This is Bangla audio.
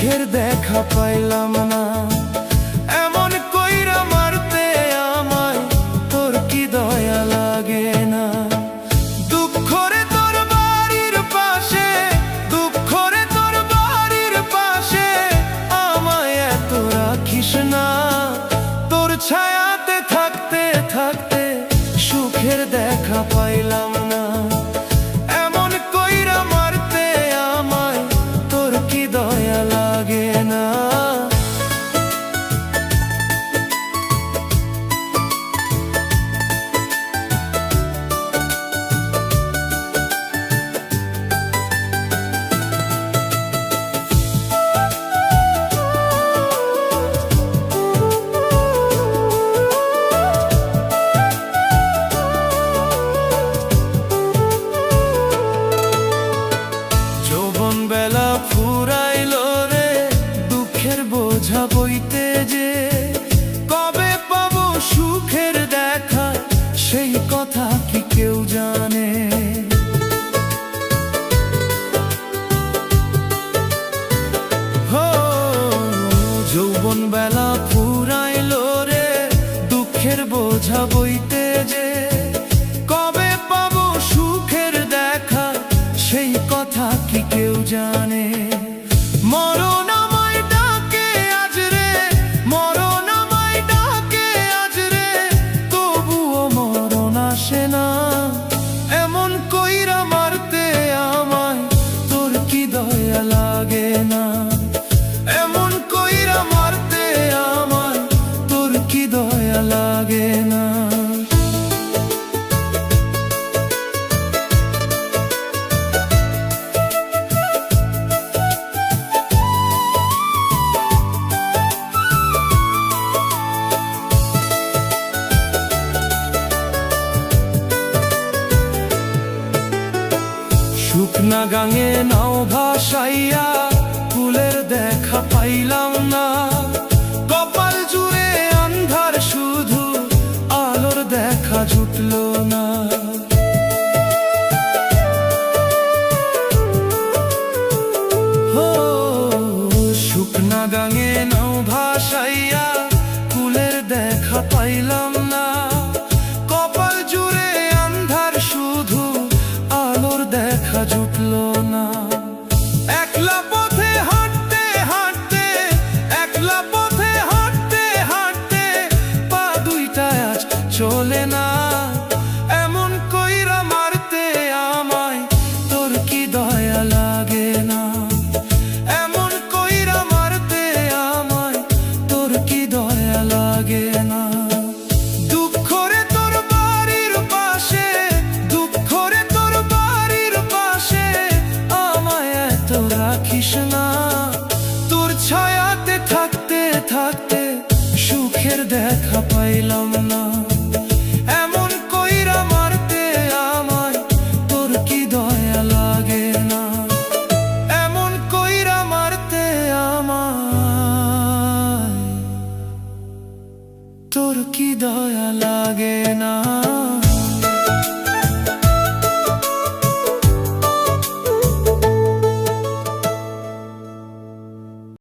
সুখের দেখা পাইলাম না। এমন কইরা মারতে আমায় তোর কি দয়া লাগে না? দুঃখ রে তোর বাড়ির পাশে, দুঃখ রে তোর বাড়ির পাশে আমায় এত রাখিস না। তোর ছায়াতে থাকতে থাকতে সুখের দেখা পাইলাম না। এমন কইরা মারতে আমায় তোর কি দয়া লাগে না? বেলা ফুরাইল রে দুঃখের বোঝা বইতে যে, কবে পাবো সুখের দেখা সেই কথা কি কেউ জানে? যৌবন বেলা ফুরাইল রে দুঃখের বোঝা বইতে যে, কবে পাবো সুখের দেখা সেই কথা কি কেউ জানে? মরণ আমায় ডাকে আজ রে, মরণ আমায় ডাকে আজ রে, তবুও মরণ আসে না। এমন কইরা মারতে আমায় তোর কি দয়া লাগে না? এমন কইরা মারতে আমায় তোর কি দয়া লাগে না? শুকনা গাঙে নাও ভাসাইয়া ফুলের দেখা পাইলাম না। কপাল জুড়ে আন্ধার শুধু আলোর দেখা জুটল না। শুকনা গাঙে নাও ভাসাইয়া ফুলের দেখা পাইলাম না। কপাল জুড়ে আন্ধার শুধু আলোর দেখা জুটল না। একলা পথে হাঁটতে হাঁটতে, একলা পথে হাঁটতে হাঁটতে পা দুইটা আজ চলে না। এমন কইরা মারতে আমায় তোর কি দয়া লাগে না? এমন কইরা মারতে আমায় তোর কি দয়া লাগে না? দুঃখ রে তোর বাড়ির পাশে, দুঃখ রে তোর বাড়ির পাশে আমায় এত রাখিস না। তোর ছায়াতে থাকতে থাকতে সুখের দেখা পাইলাম না।